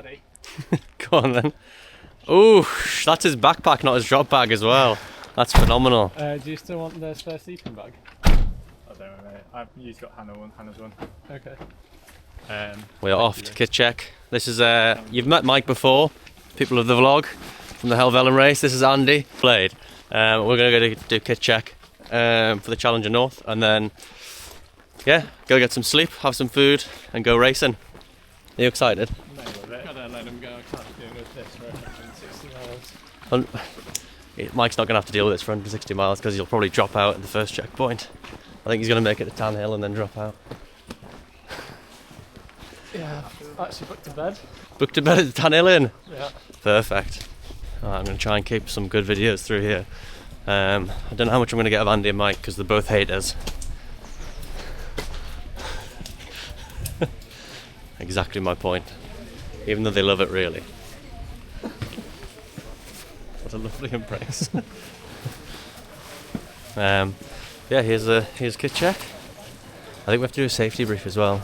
Daddy. Go on then. Ooh, that's his backpack, not his drop bag as well. That's phenomenal. Do you still want the spare sleeping bag? I don't know, mate. You've got Hannah's one. Okay. We're off to kit check. This is you've met Mike before, people of the vlog from the Helvellyn race. This is Andy. Played. We're gonna go do kit check for the Challenger North, and then yeah, go get some sleep, have some food, and go racing. Are you excited? Gotta let him go. I can't deal with this for 160 miles. Mike's not gonna have to deal with this for 160 miles because he'll probably drop out at the first checkpoint. I think he's gonna make it to Tan Hill and then drop out. Yeah, I've actually booked a bed. Booked a bed at the Tan Hill Inn? Yeah. Perfect. I'm going to try and keep some good videos through here. I don't know how much I'm going to get of Andy and Mike because they're both haters. Exactly my point. Even though they love it really. What a lovely embrace. Yeah, here's kit check. I think we have to do a safety brief as well.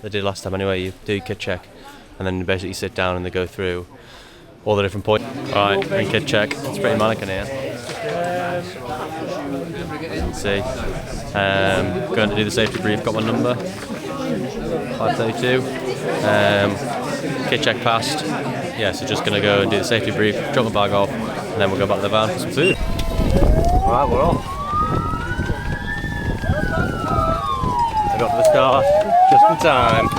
They did last time anyway. You do kit check and then you basically sit down and they go through all the different points. Alright, and kit check. It's pretty manic in here. Let's see. Going to do the safety brief. Got my number. 532. Kit check passed. Yeah, so just going to go and do the safety brief, drop my bag off, and then we'll go back to the van for some food. Alright, we're off. I got to the start just in time.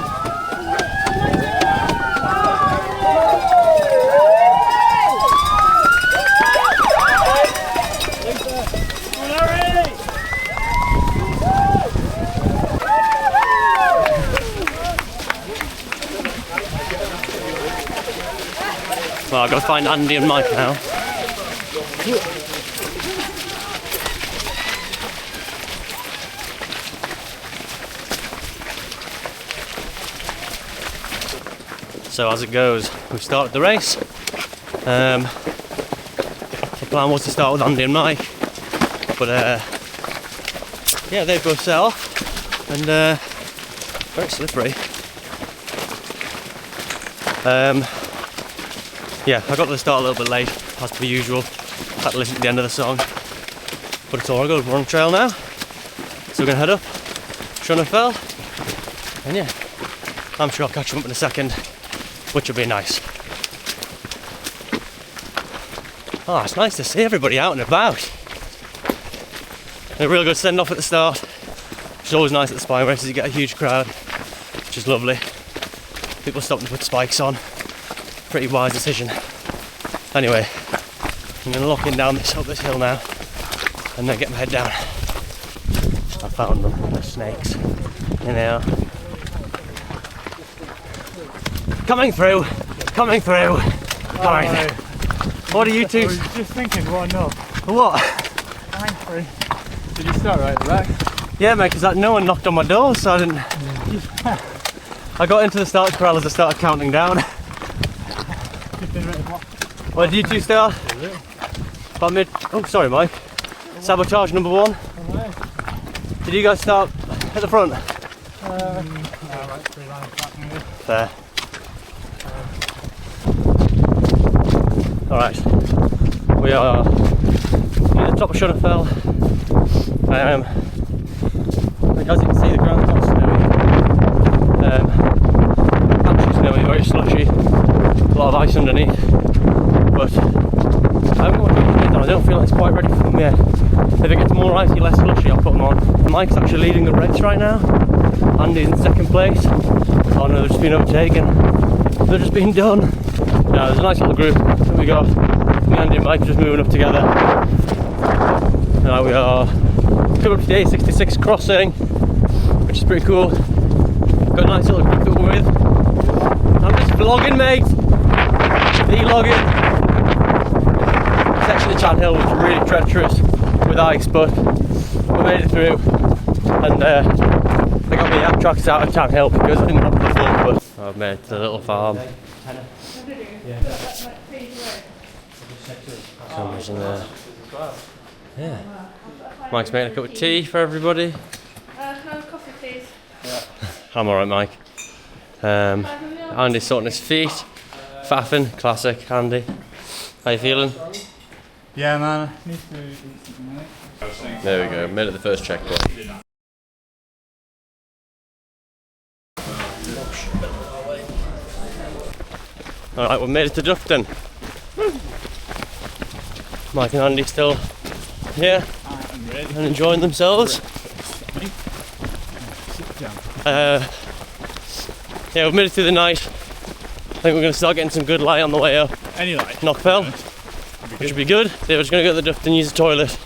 Well, I've got to find Andy and Mike now. So as it goes, we've started the race. The plan was to start with Andy and Mike, but yeah, they both set off, and very slippery. Yeah, I got to the start a little bit late, as per usual. Had to listen to the end of the song, but it's all good. We're on trail now, so we're gonna head up Fell, and yeah, I'm sure I'll catch them up in a second, which will be nice. Oh, it's nice to see everybody out and about. A real good send off at the start, which is always nice at the spine races. You get a huge crowd, which is lovely. People stopping to put spikes on. Pretty wise decision. Anyway, I'm going to lock in down up this hill now and then get my head down. I found them, the snakes. In there. Coming through! Coming through! Coming through! What are you two? I was just thinking, why not? What? Coming through. Did you start right at the back? Yeah, mate, because no one knocked on my door, so I didn't. I got into the start corral as I started counting down. Where did you two start? About mid. Oh, sorry, Mike. Sabotage number 1. Did you guys start at the front? Fair. Alright. We are near the top of Fell. As you can see, the ground's not snowy. Actually snowy, very slushy. A lot of ice underneath. But I haven't got my on. I don't feel like it's quite ready for them yet. If it gets more icy, less slushy, I'll put them on. Mike's actually leading the race right now. Andy's in second place. Oh no, they've just been overtaken. They've just been done. No, there's a nice little group that we got. Me, Andy and Mike are just moving up together. Now we are coming up to the A66 crossing, which is pretty cool. Got a nice little group that we're with. I'm just vlogging, mate. Vlogging. It's actually Tan Hill, which is really treacherous with ice, but we made it through. And they got me yak tracks out of Tan Hill because I didn't have the before, but I've made the little farm. Cameras in there. Yeah. Mike's making a cup of tea for everybody. No coffee, please. I'm alright, Mike. Andy's sorting his feet. Faffin, classic, handy. How you feeling? Yeah, man. Need to eat something, mate. There we go, made it the first checkpoint. Alright, we've made it to Dufton. Mike and Andy still here I'm ready. and enjoying themselves. Yeah, we've made it through the night. I think we're going to start getting some good light on the way up. Any light? Knockfell, which should be good. They were just going to go to the Dufton, use the toilet,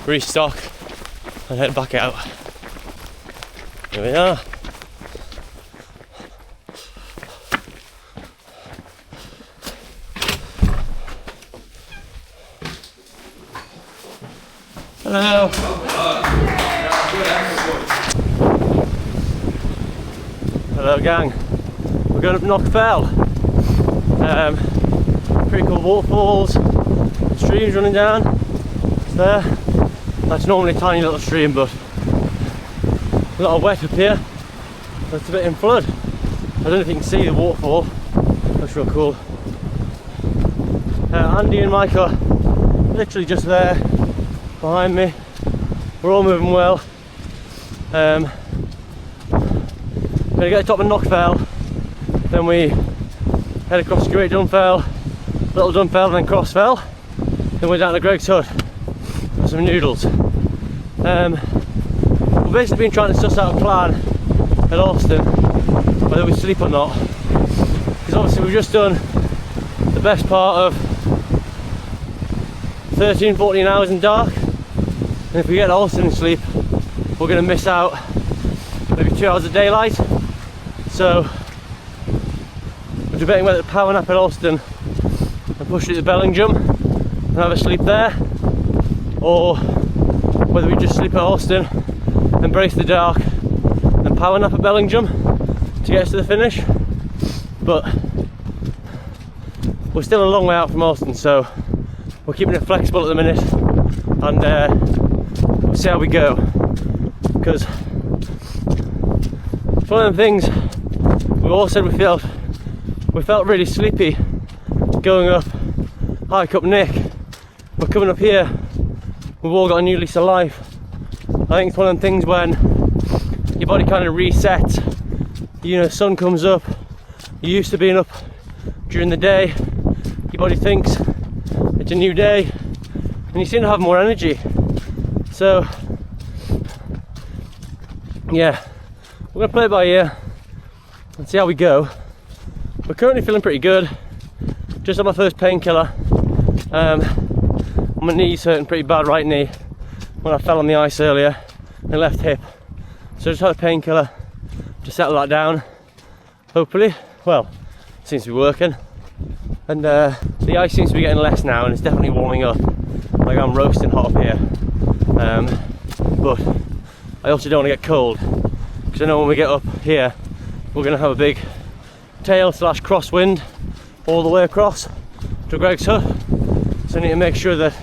restock, and head back out. Here we are. Hello. Hello gang. We're going up Knockfell. Pretty cool waterfalls, streams running down. It's there. That's normally a tiny little stream, but a lot of wet up here. So it's a bit in flood. I don't know if you can see the waterfall. That's real cool. Andy and Mike are literally just there behind me. We're all moving well. Gonna get to the top of Knockfell, then we head across to Great Dunfell, Little Dunfell, then Crossfell, then we're down to Greg's Hut for some noodles. We've basically been trying to suss out a plan at Alston, whether we sleep or not, because obviously we've just done the best part of 13-14 hours in dark, and if we get to Alston and sleep, we're going to miss out maybe 2 hours of daylight. So we're debating whether to power nap at Alston and push it to Bellingham and have a sleep there, or whether we just sleep at Alston, embrace the dark and power nap at Bellingham to get us to the finish. But we're still a long way out from Alston, so we're keeping it flexible at the minute, and we'll see how we go, because it's one of the things we all said we felt really sleepy going up hike up Nick. We're coming up here, we've all got a new lease of life. I think it's one of them things when your body kind of resets. You know, sun comes up, you're used to being up during the day, your body thinks it's a new day, and you seem to have more energy. So yeah, we're gonna play it by ear and see how we go. We're currently feeling pretty good. Just had my first painkiller. My knee's hurting pretty bad, right knee, when I fell on the ice earlier, and left hip. So I just had a painkiller to settle that down, hopefully. Well, it seems to be working. And the ice seems to be getting less now, and it's definitely warming up. Like I'm roasting hot up here. But I also don't want to get cold, because I know when we get up here, we're going to have a big tail / crosswind all the way across to Greg's Hut. So I need to make sure that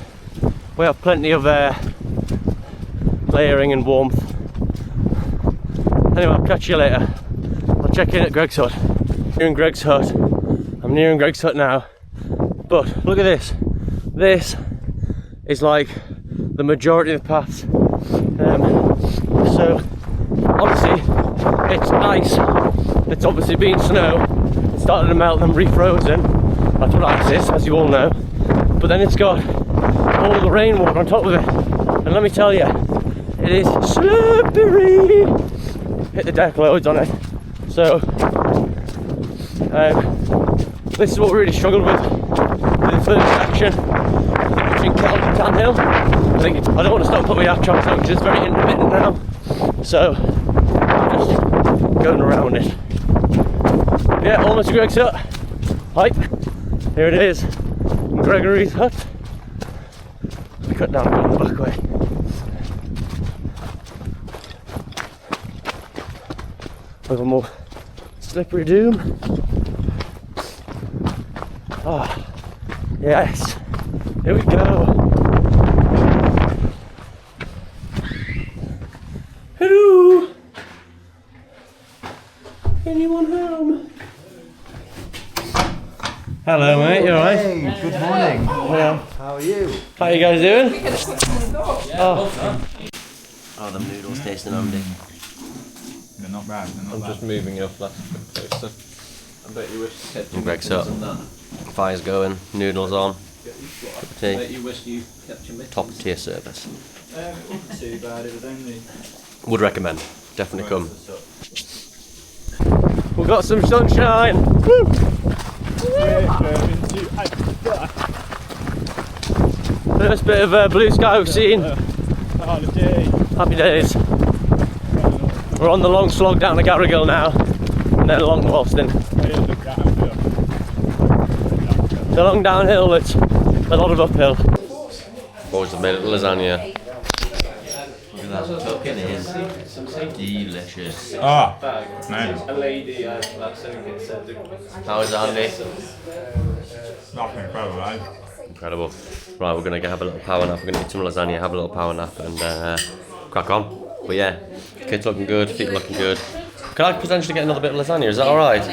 we have plenty of layering and warmth. Anyway, I'll catch you later. I'll check in at Greg's Hut. Nearing Greg's Hut. I'm nearing Greg's Hut now. But look at this. This is like the majority of the paths. So obviously it's ice. It's obviously been snow. It started to melt and refrozen. That's what ice is, as you all know. But then it's got all the rainwater on top of it. And let me tell you, it is slippery. Hit the deck loads on it. So this is what we really struggled with the first section between Kettle and Tanhill. I don't want to stop putting my tracks on because it's very intermittent now. So I'm just going around it. Yeah, almost to Greg's Hut. Hike. Here it is. Gregory's Hut. We cut down and go the back way. A little more slippery doom. Ah, yes. Here we go. Hello. Anyone home? Hello, mate. You alright? Hey, good morning. Hello. How are you? How you guys doing? Oh, the noodles tasting handy. They're not bad. They're not I'm bad. just moving your flask closer. I bet you wish you kept your Greg's mittens up. on that. Fire's going, noodles on, cup of I tea. bet you wish you kept your mittens. Top tier service. It wasn't too bad. It was only. Would recommend. Definitely come. We've got some sunshine. Woo! First bit of blue sky we've seen. Happy days. We're on the long slog down the Garrigill now, and then along Walston. The long downhill, it's a lot of uphill. Boys have made a lasagna. Look at that cooking is delicious. Ah, nice. A lady last week said How is that, Andy? That's incredible, right? Incredible. Right, we're gonna have a little power nap. We're gonna eat some lasagna, have a little power nap, and crack on. But yeah, kids looking good, feet looking good. Can I potentially get another bit of lasagna? Is that all right?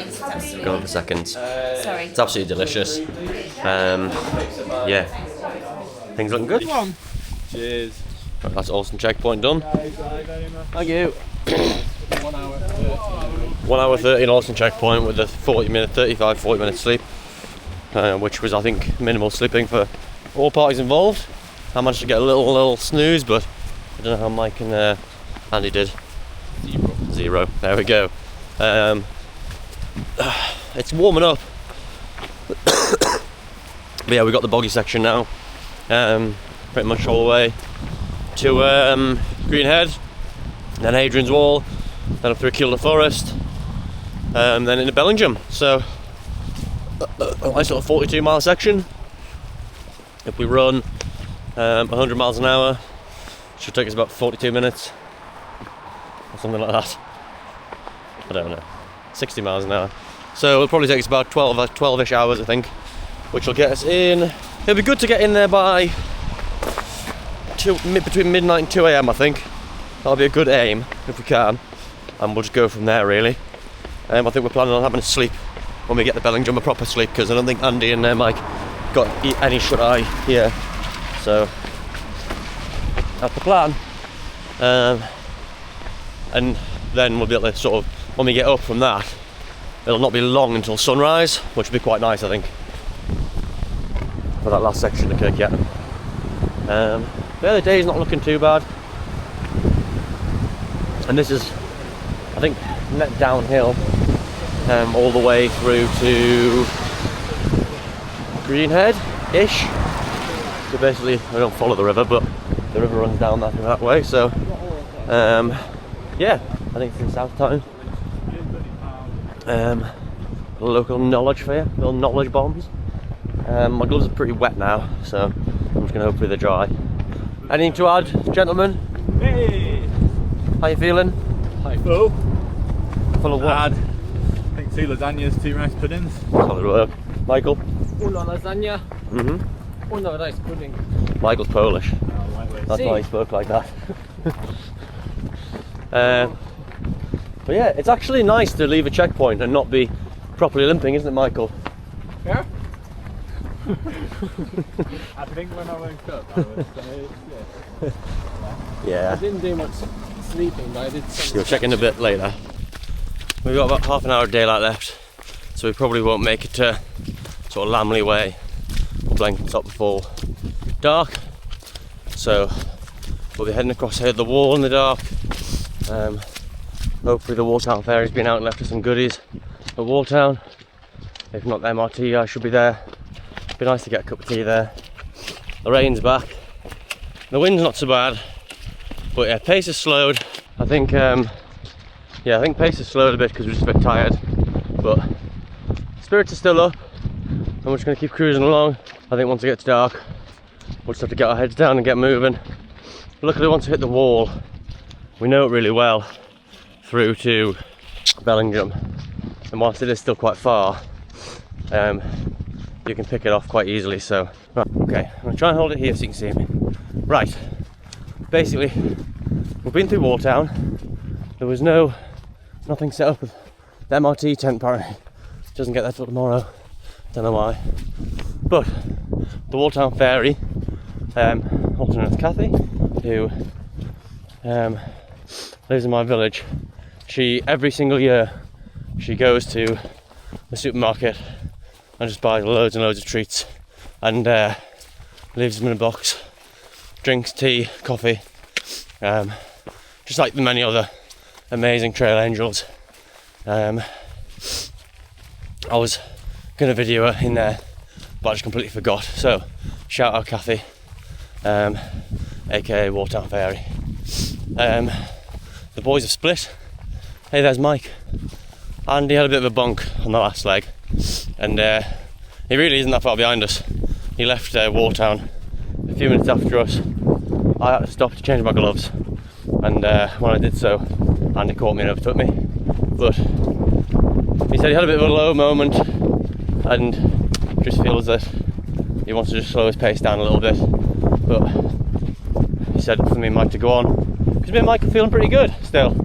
Go for seconds. Sorry. It's absolutely delicious. Yeah, things looking good. cheers. Right, that's awesome. Checkpoint done. Thank you. 1 hour 30. 1 hour 30 in Austin checkpoint with a 40 minute sleep, which was, I think, minimal sleeping for all parties involved. I managed to get a little snooze, but I don't know how Mike and Andy did. Zero. There we go. It's warming up. But yeah, we've got the boggy section now. Pretty much all the way to Greenhead, then Hadrian's Wall, then up through Kielder Forest, then into Bellingham. So a nice little 42-mile section. If we run 100 miles an hour, it should take us about 42 minutes or something like that. I don't know, 60 miles an hour. So it'll probably take us about 12-ish hours, I think, which will get us in. It'll be good to get in there by between midnight and 2 AM, I think. That'll be a good aim if we can, and we'll just go from there, really. I think we're planning on having a sleep when we get to Bellingham, a proper sleep, because I don't think Andy and Mike got any shut-eye here. So that's the plan. And then we'll be able to sort of, when we get up from that, it'll not be long until sunrise, which will be quite nice, I think, for that last section of Kirkyaton. Yeah, the day's not looking too bad, and this is, I think, net downhill all the way through to Greenhead-ish. So basically, I don't follow the river, but the river runs down that way. So yeah, I think it's in South Town. Local knowledge fair, little knowledge bombs. My gloves are pretty wet now, so I'm just gonna hopefully they're dry. Anything to add, gentlemen? Hey! How you feeling? Full. Full of what? I think 2 lasagnas, 2 rice puddings. Solid work. Michael? Una lasagna, Mm-hmm. una rice pudding. Michael's Polish. Oh, lightweight. That's why he spoke like that. But yeah, it's actually nice to leave a checkpoint and not be properly limping, isn't it, Michael? Yeah? I think when I woke up, I was Yeah. I didn't do much sleeping, but I did some. You'll check in a bit later. We've got about half an hour of daylight left, so we probably won't make it to sort of Lamley Way or Blenheim before dark. So we'll be heading across here to the wall in the dark. Hopefully the Wartown Ferry's been out and left us some goodies at Wartown. If not, the MRT guy should be there. Be nice to get a cup of tea there. The rain's back. The wind's not so bad, but yeah, pace has slowed. I think I think pace has slowed a bit because we're just a bit tired, but spirits are still up, and we're just going to keep cruising along. I think once it gets dark, we'll just have to get our heads down and get moving. Luckily, once we hit the wall, we know it really well through to Bellingham, and whilst it is still quite far, you can pick it off quite easily. So right, okay, I'm going to try and hold it here so you can see me. Right, basically we've been through Wartown. There was nothing set up with the MRT tent, apparently. Doesn't get there till tomorrow. don't know why. But the Montane Fairy, also known as Kathy, who lives in my village, she every single year she goes to the supermarket and just buys loads and loads of treats and leaves them in a box, drinks tea, coffee, just like the many other amazing trail angels. I was gonna video her in there, but I just completely forgot. So shout out Kathy, aka Montane Fairy. The boys have split. Hey, there's Mike. Andy had a bit of a bunk on the last leg, and he really isn't that far behind us. He left Montane a few minutes after us. I had to stop to change my gloves, and when I did so, Andy caught me and overtook me. But he said he had a bit of a low moment and just feels that he wants to just slow his pace down a little bit. But he said for me and Mike to go on, because me and Mike are feeling pretty good still.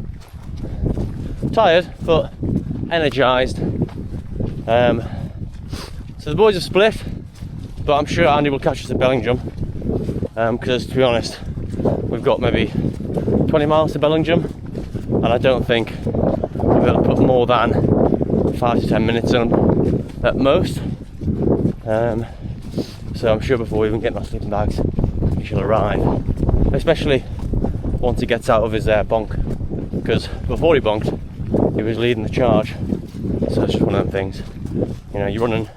Tired, but energised. So the boys have split, but I'm sure Andy will catch us at Bellingham, because to be honest, we've got maybe 20 miles to Bellingham, and I don't think we'll be able to put more than 5 to 10 minutes in at most. So I'm sure before we even get in our sleeping bags, we shall arrive, especially once he gets out of his bunk, because before he bonked, he was leading the charge. So it's just one of them things, you know, you're running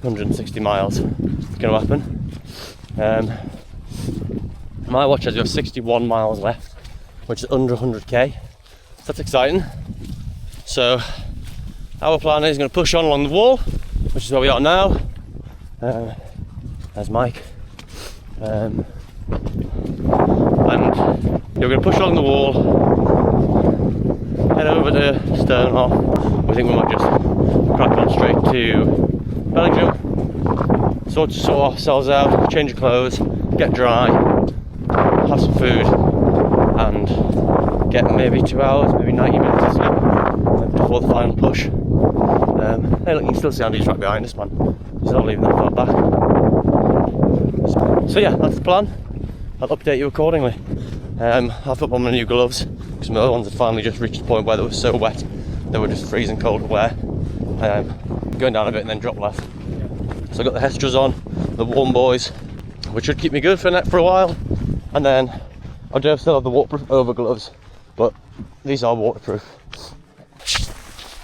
160 miles, it's going to happen. My watch has got 61 miles left, which is under 100k, so that's exciting. So our plan is going to push on along the wall, which is where we are now. There's Mike, and you're going to push along the wall, head over to Sternhoff. We think we might just crack on straight to Bellingham, sort ourselves out, change of clothes, get dry, have some food, and get maybe 2 hours, maybe 90 minutes of sleep before the final push. Hey look, you can still see Andy's right behind us, man. He's not leaving that far back. So yeah, that's the plan. I'll update you accordingly. I've put on my new gloves because my other ones had finally just reached the point where they were so wet they were just freezing cold to wear. Going down a bit and then drop left. So I got the Hestras on, the warm boys, which should keep me good for a while. And then I do still have the waterproof over gloves, but these are waterproof.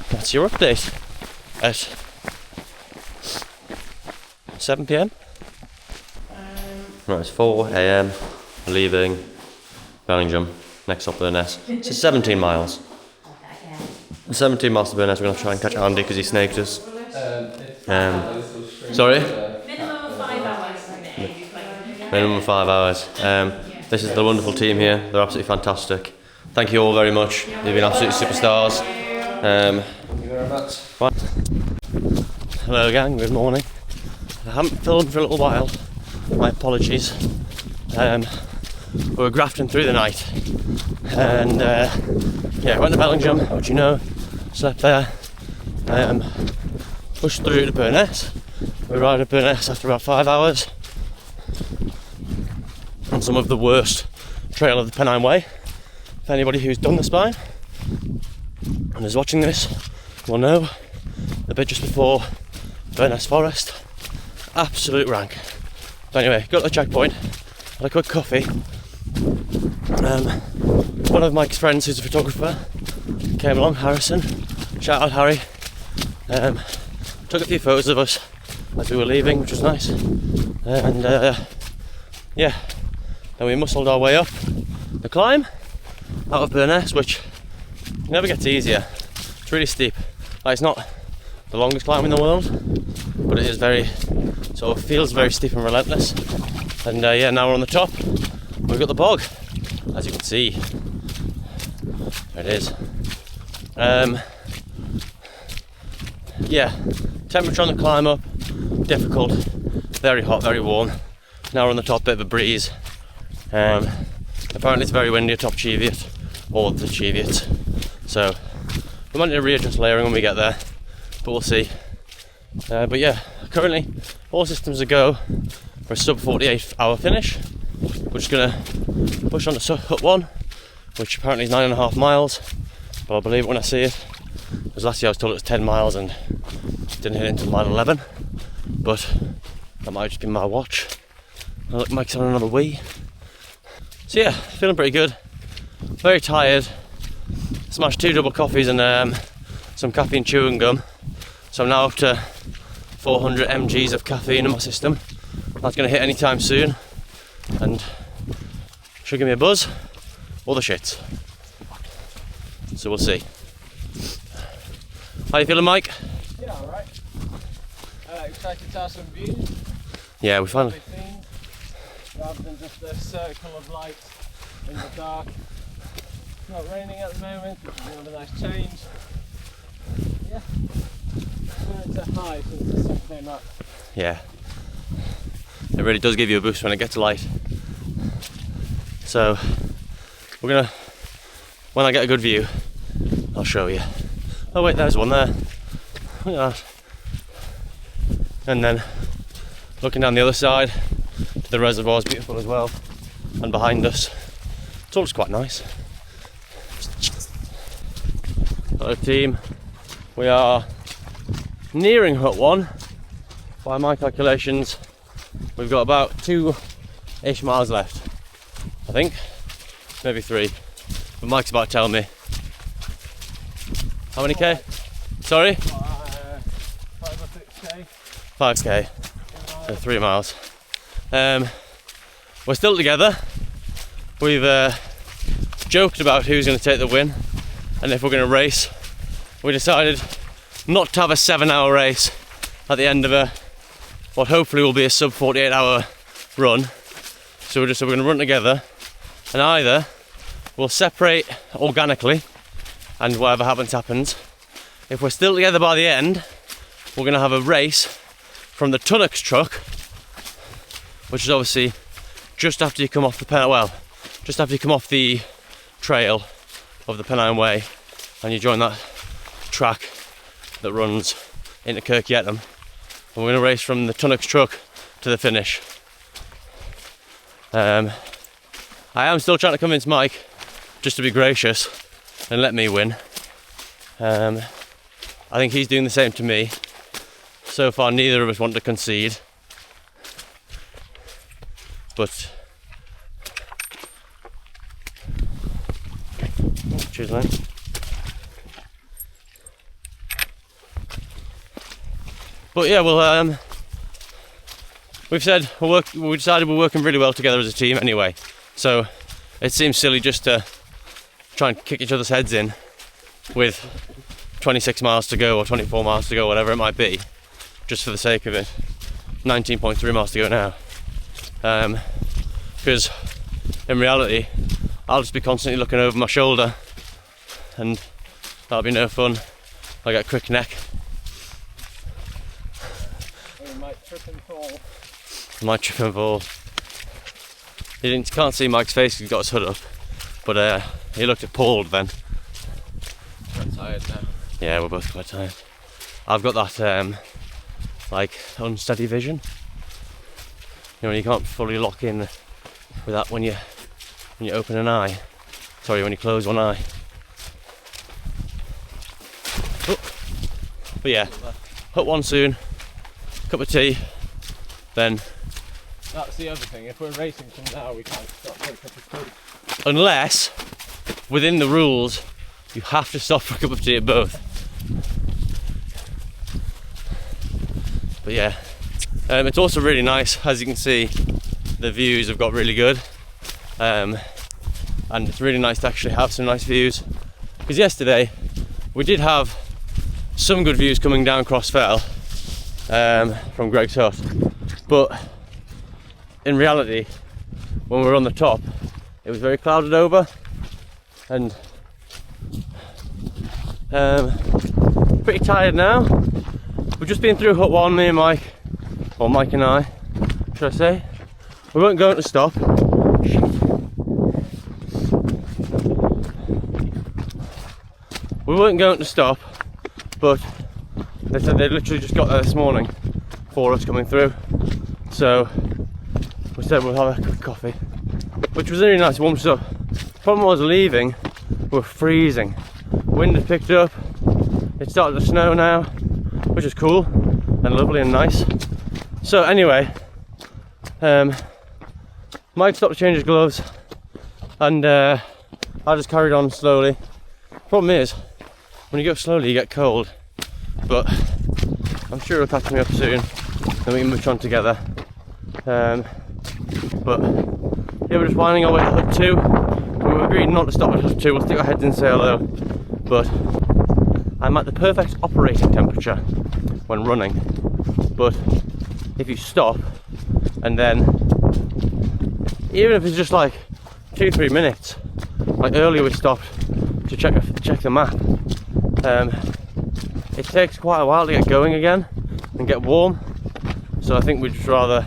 That's your update at 7 PM. Right, it's 4 AM, leaving Bellingham, next stop Burness. So 17 miles. 17 miles to Burness. We're going to try and catch Andy because he snaked us. Sorry? Minimum of 5 hours. Minimum of 5 hours. This is the wonderful team here. They're absolutely fantastic. Thank you all very much. You've been absolute superstars. Thank you very much. Hello gang, good morning. I haven't filmed for a little while, my apologies. We were grafting through the night, and yeah, went to Bellingham, which you know, slept there, pushed through to Burness. We arrived at Burness after about 5 hours on some of the worst trail of the Pennine Way. If anybody who's done the spine and is watching this will know, the bit just before Burness Forest, absolute rank. But anyway, got to the checkpoint, had a quick coffee. One of Mike's friends who's a photographer came along, Harrison, shout out Harry, took a few photos of us as we were leaving, which was nice. And yeah, then we muscled our way up the climb out of Burness, which never gets easier. It's really steep. Like, it's not the longest climb in the world, but it is very, sort of feels very steep and relentless. And yeah, now we're on the top. We've got the bog, as you can see. There it is. Yeah, temperature on the climb up, difficult, very hot, very warm. Now we're on the top, bit of a breeze. Apparently it's very windy atop Cheviot, or the Cheviot. So we might need to readjust layering when we get there, but we'll see. But yeah, currently all systems are go for a sub 48 hour finish. We're just gonna push on to hut 1, which apparently is 9.5 miles, but I'll believe it when I see it, because last year I was told it was 10 miles and didn't hit it until mile 11, but that might just be my watch. I look, Mike's on another wee. So yeah, feeling pretty good, very tired, smashed 2 double coffees and some caffeine chewing gum, so I'm now up to 400 mgs of caffeine in my system. That's going to hit anytime soon and should give me a buzz or the shits. So we'll see. How you feeling, Mike? Yeah, alright. Excited to have some views. Yeah, we finally. Things, rather than just a circle of light in the dark. It's not raining at the moment, which is another nice change. Yeah. It's a high since the sun came up. Yeah. It really does give you a boost when it gets light. So we're gonna, when I get a good view, I'll show you. Oh wait, there's one there. Look at that. And then looking down the other side to the reservoir is beautiful as well. And behind us, it's all just quite nice. Hello team. We are nearing hut 1. By my calculations, we've got about 2-ish miles left. I think, maybe 3. But Mike's about to tell me. How many K? Sorry? 5 or 6K. 5K, so 3 miles. We're still together. We've joked about who's going to take the win and if we're going to race. We decided not to have a 7-hour race at the end of what hopefully will be a sub 48 hour run. So we're going to run together and either we'll separate organically and whatever happens happens. If we're still together by the end, we're going to have a race from the Tunnocks truck, which is obviously just after you come off just after you come off the trail of the Pennine Way and you join that track that runs into Kirkyetum. And we're going to race from the Tunnocks truck to the finish. I am still trying to convince Mike just to be gracious and let me win. I think he's doing the same to me. So far neither of us want to concede. But cheers, mate. But yeah, well, we've said we decided we're working really well together as a team anyway. So it seems silly just to try and kick each other's heads in with 26 miles to go or 24 miles to go, whatever it might be, just for the sake of it. 19.3 miles to go now. Because in reality, I'll just be constantly looking over my shoulder and that'll be no fun. I'll get a quick neck. We might trip and fall. I might trip and fall. You can't see Mike's face, he's got his hood up, but he looked appalled then. I'm tired now. Yeah, we're both quite tired. I've got that like unsteady vision. You know, you can't fully lock in with that when you open an eye. Sorry, when you close one eye. Oh. But yeah, hut 1 soon. Cup of tea, then. That's the other thing. If we're racing from now, we can't stop for a cup of tea. Unless, within the rules, you have to stop for a cup of tea at both. But yeah, it's also really nice. As you can see, the views have got really good. And it's really nice to actually have some nice views. Because yesterday, we did have some good views coming down Crossfell from Greg's Hut. But in reality, when we were on the top, it was very clouded over and pretty tired now. We've just been through hut 1, me and Mike, or Mike and I, should I say. We weren't going to stop. We weren't going to stop, but They said they literally just got there this morning for us coming through. So we said we'll have a quick coffee, which was really nice, warmed us up. Problem was leaving, we were freezing. Wind had picked up, it started to snow now, which is cool and lovely and nice. So anyway, Mike stopped to change his gloves and I just carried on slowly. Problem is, when you go slowly you get cold, but I'm sure it'll catch me up soon and we can push on together. But yeah, we're just winding our way to Hut 2. We agreed not to stop at Hut 2, we'll stick our heads in sail though. But I'm at the perfect operating temperature when running. But if you stop and then, even if it's just like 2-3 minutes, like earlier we stopped to check the map, it takes quite a while to get going again and get warm. So I think we'd just rather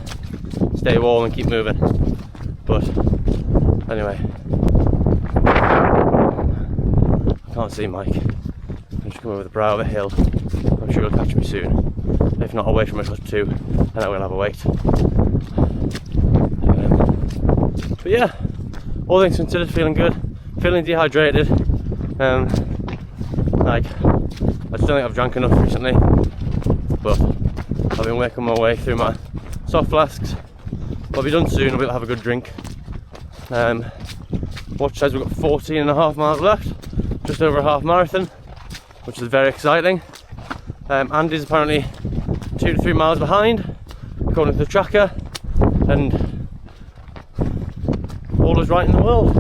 stay warm and keep moving. But anyway, I can't see Mike. I'm just coming over the brow of a hill. I'm sure he'll catch me soon. If not, away from Hut 2, and I will have a wait. But yeah, all things considered, feeling good. Feeling dehydrated. Like, I just don't think I've drank enough recently. But I've been working my way through my soft flasks. I'll be done soon, we'll have a good drink. Watch says we've got 14.5 miles left, just over a half marathon, which is very exciting. Andy's apparently 2 to 3 miles behind, according to the tracker, and all is right in the world.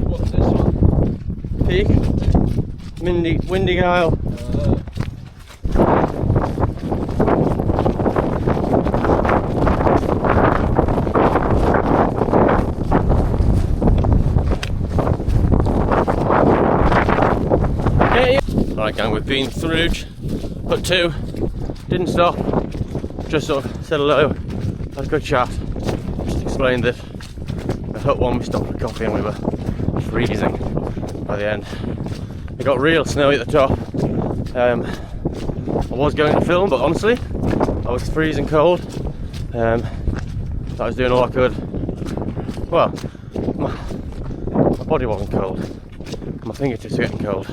What's this one? Peak, Windy Isle. Right gang, we've been through Hut 2, didn't stop, just sort of said hello, had a good chat, just explained that at Hut 1 we stopped for coffee and we were freezing by the end. It got real snowy at the top. I was going to film, but honestly I was freezing cold. I was doing all I could. Well, my body wasn't cold, my fingertips were getting cold.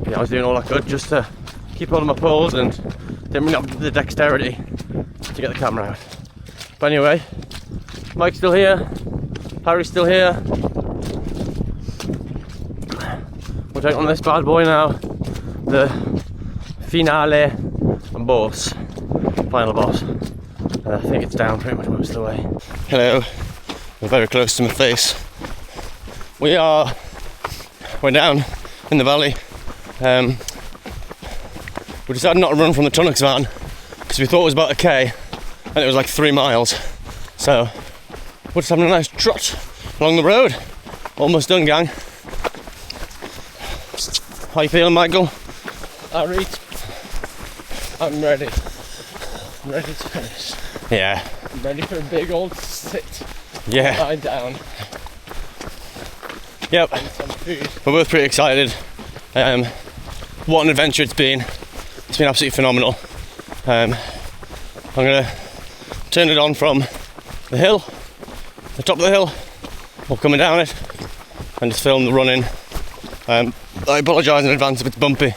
Yeah, I was doing all I could just to keep hold of my poles and didn't really have the dexterity to get the camera out. But anyway, Mike's still here, Harry's still here. We'll take on this bad boy now, the finale boss, final boss. I think it's down pretty much most of the way. Hello, we're very close to my face. We're down in the valley. We decided not to run from the Tunnocks van because we thought it was about a K and it was like 3 miles. So we're just having a nice trot along the road. Almost done, gang. How you feeling, Michael? I'm ready. I'm ready to finish. Yeah. I'm ready for a big old sit. Yeah. Lie down. Yep. And some food. We're both pretty excited. What an adventure it's been. It's been absolutely phenomenal. I'm gonna turn it on from the hill, the top of the hill, or coming down it, and just film the running. I apologise in advance if it's bumpy.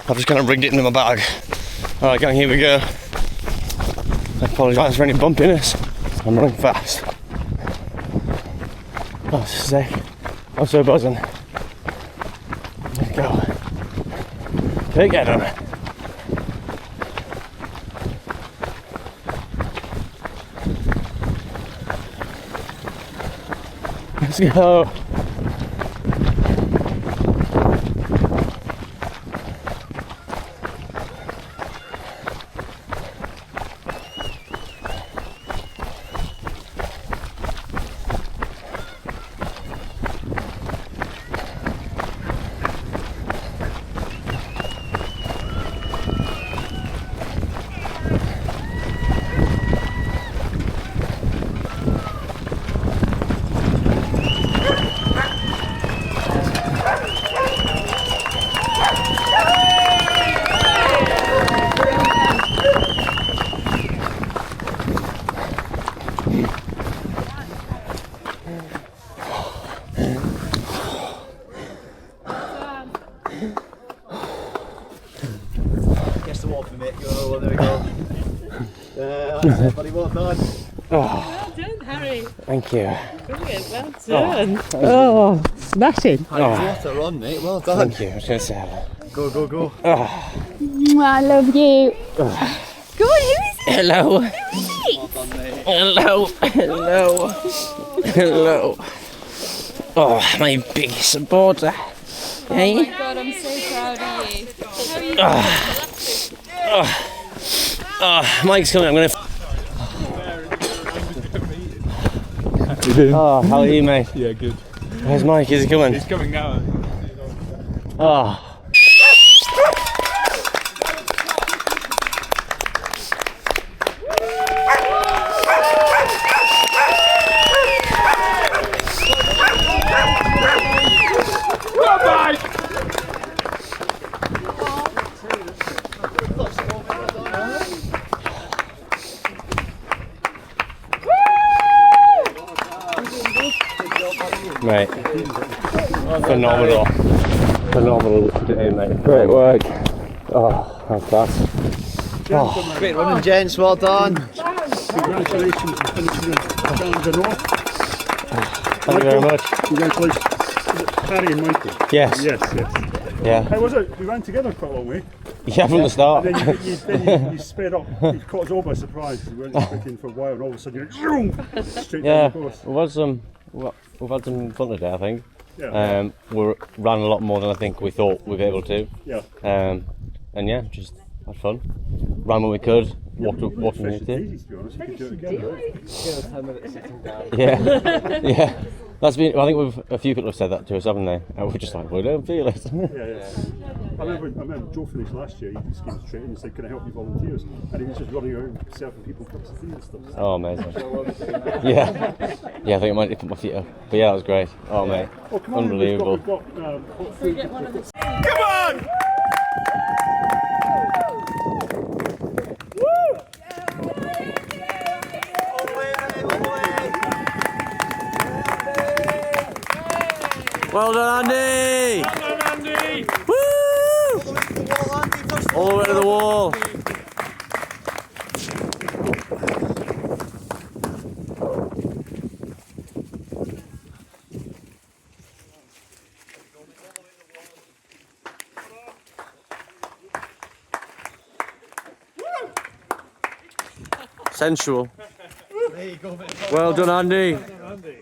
I've just kind of rigged it into my bag. Alright gang, here we go. I apologise for any bumpiness. I'm running fast. Oh, sick. I'm so buzzing. Let's go. Take it on it. Let's go. Yeah, that's it, buddy. Well done. Well done, Harry. Thank you. Brilliant, well done. Oh, smashing. Water on, mate. Well done. Thank you. I was going to say that. Go, go, go. I love you. Go on, who is it? Hello. Well done, mate. Hello. Hello. Hello. Oh, my biggest supporter. Hey. Oh my god, I'm so proud of you. How are you? Mike's coming. I'm going to. You doing? Oh, how are you, mate? Yeah, good. Where's Mike? Is he coming? He's coming now. Oh. Mate, phenomenal day, mate. Great work. Oh, that's class. Great running, gents. Well done. Congratulations on finishing the challenge in North. Thank you very much. Congratulations. Harry and Michael. Yes. Yes. Yeah. How was it? We ran together quite a long way. Yeah, from the start. And then you sped up. You caught us all by surprise. We weren't expecting for a while, and all of a sudden you're like, straight Yeah, down the course. we've had some fun today, I think. Yeah. We ran a lot more than I think we thought we'd be able to. Yeah. And yeah, just had fun. Ran when we could, walked when we Fish needed is easy, to be honest. You could do it again, right? 10 minutes sitting down. to. Yeah, yeah. That's been. I think a few people have said that to us, haven't they? And we're just like, we don't feel it. Yeah. I remember Joe finished last year. He just came straight in and said, "Can I help you volunteers?" And he was just running around serving people cups of tea and stuff. Oh, amazing. Yeah, I think I might have put my feet up. But yeah, that was great. Oh, mate, Oh, come on, unbelievable. We've got hot food. Well done, Andy! Well done, Andy! Woo! All the way to the wall. Sensual. There you go, mate. Well done, Andy. Andy.